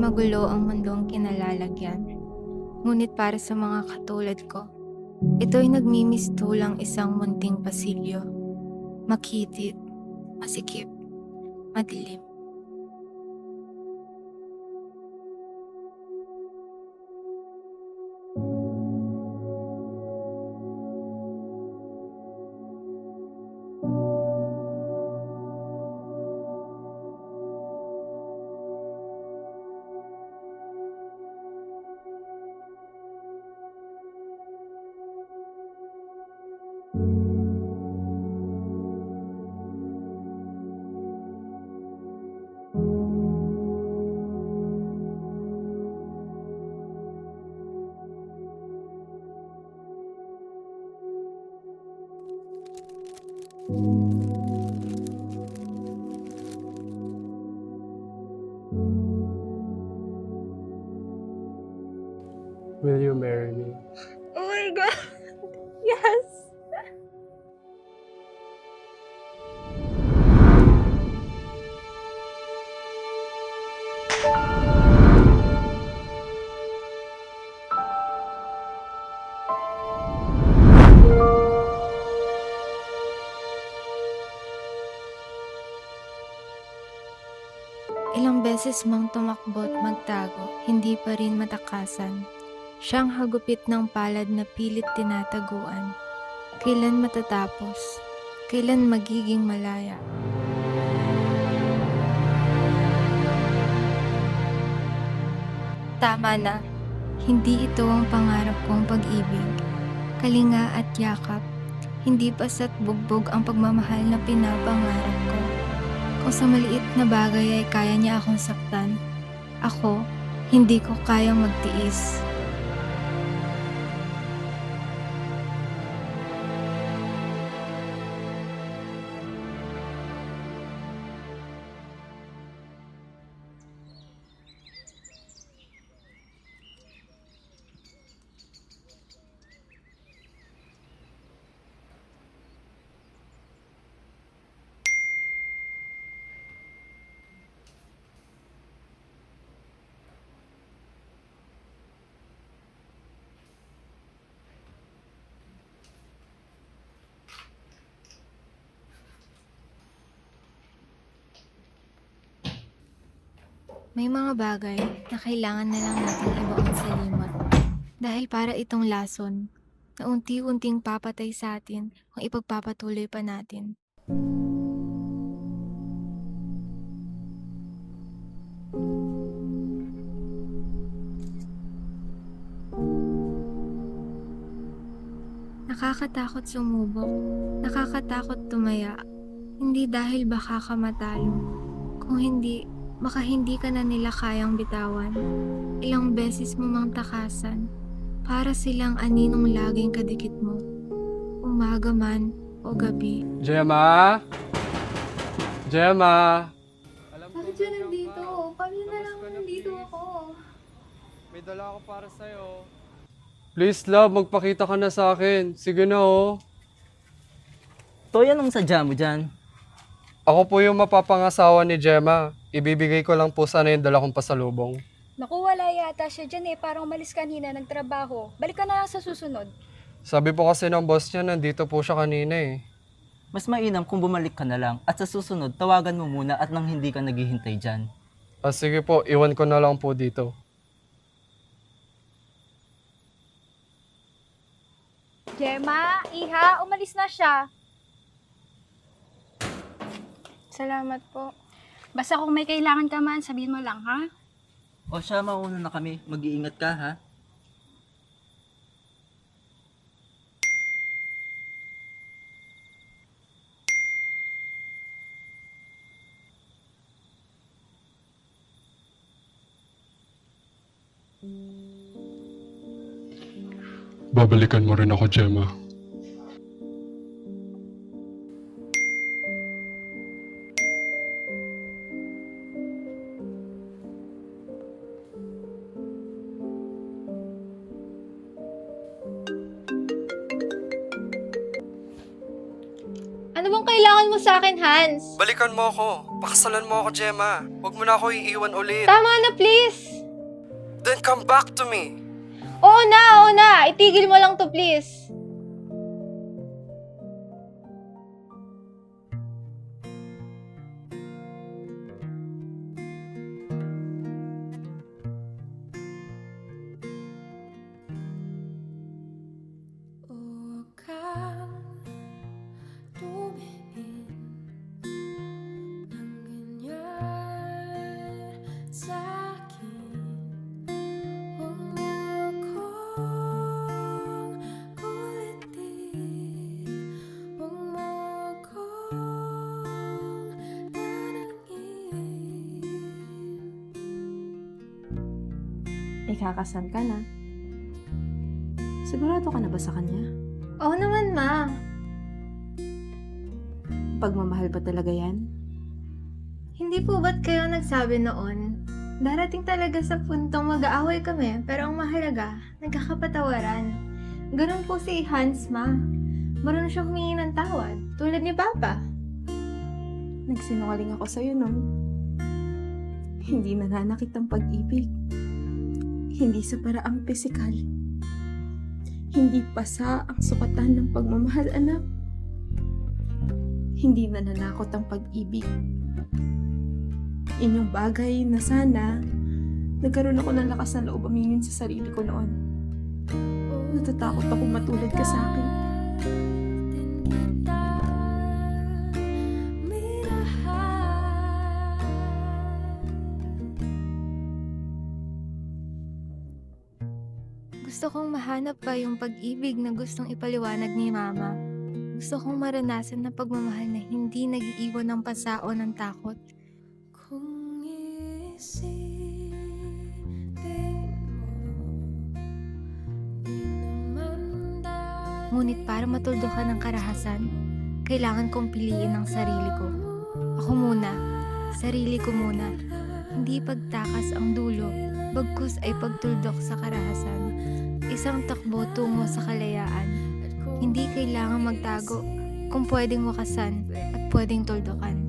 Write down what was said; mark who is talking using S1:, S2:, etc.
S1: magulo ang mundong kinalalagyan. Ngunit para sa mga katulad ko, ito'y nagmimistulang isang munting pasilyo. Makitid, masikip, madilim.
S2: Will you marry me?
S1: Oh my God! Yes! Ilang beses mang tumakbo at magtago, hindi pa rin matakasan. Siyang hagupit ng palad na pilit tinataguan. Kailan matatapos? Kailan magiging malaya? Tama na. Hindi ito ang pangarap kong pag-ibig. Kalinga at yakap. Hindi basta't bugbog ang pagmamahal na pinapangarap ko. Kung sa maliit na bagay ay kaya niya akong saktan, ako, hindi ko kayang magtiis. May mga bagay na kailangan na lang nating ibaon sa limot. Dahil para itong lason na unti-unting papatay sa atin kung ipagpapatuloy pa natin. Nakakatakot sumubok, nakakatakot tumaya, hindi dahil baka ka matalo, kung hindi, baka hindi ka na nila kayang bitawan. Ilang beses mo mang takasan, para silang aninong laging kadikit mo, umaga man o gabi.
S2: Gemma? Gemma? Alam ko
S1: Bakit siya
S2: nandiyan
S1: nandito?
S2: ka.
S1: Paano na
S2: Labas
S1: lang
S2: ka na,
S1: nandito
S2: please.
S1: ako?
S2: May dala ako para sa'yo. Please, love, magpakita ka na sa akin. Sige na, oh.
S3: Toy, anong sadya mo dyan?
S2: Ako po yung mapapangasawa ni Gemma. Ibibigay ko lang po sana yung dala kong pasalubong.
S4: Naku, wala yata siya dyan eh. Parang umalis kanina, nagtrabaho. Balik ka na lang sa susunod.
S2: Sabi po kasi ng boss niya, nandito po siya kanina eh.
S3: Mas mainam kung bumalik ka na lang at sa susunod, tawagan mo muna at nang hindi ka naghihintay dyan.
S2: Sige po, iwan ko na lang po dito.
S4: Gemma, Iha, umalis na siya. Salamat po. Basta kung may kailangan ka man, sabihin mo lang, ha?
S3: O siya, mauna na kami. Mag-iingat ka, ha?
S2: Babalikan mo rin ako, Gemma.
S4: Ano bang kailangan mo sa akin, Hans?
S2: Balikan mo ako. Pakasalan mo ako, Gemma. Huwag mo na ako iiwan ulit.
S4: Tama na, please!
S5: Then come back to me.
S6: Oo na. Itigil mo lang to, please.
S1: Huwag kang tumingin ng ganyan sa'kin. Huwag mo kong kulitin, huwag mo kong tanangin.
S7: Ikakasal ka na. Sigurado ka na ba sa kanya?
S1: Oo naman, ma.
S7: Pagmamahal ba talaga yan?
S1: Hindi po ba't kayo nagsabi noon? Darating talaga sa puntong mag-aaway kami, pero ang mahalaga, nagkakapatawaran. Ganun po si Hans, ma. Marunong siya humingi ng tawad, tulad ni Papa.
S7: Nagsinungaling ako sa'yo, no? Hindi nananakit ang pag-ibig. Hindi sa paraang pisikal. Hindi pasa ang sukatan ng pagmamahal, anak. Hindi nananakot ang pag-ibig. Inyong bagay na sana nagkaroon ako ng lakas na loob aminin sa sarili ko noon. Natatakot ako matulad ka sa akin.
S1: Gusto kong mahanap pa yung pag-ibig na gustong ipaliwanag ni Mama. Gusto kong maranasan na pagmamahal na hindi nag-iiwan ng pasao ng takot. Kung isipin mo, ngunit para matuldukan ng karahasan, kailangan kong piliin ang sarili ko. Ako muna, sarili ko muna. Hindi pagtakas ang dulo, bagkus ay pagtuldok sa karahasan. Isang takbo tungo sa kalayaan. Hindi kailangan magtago kung pwedeng wakasan at pwedeng tuldukan.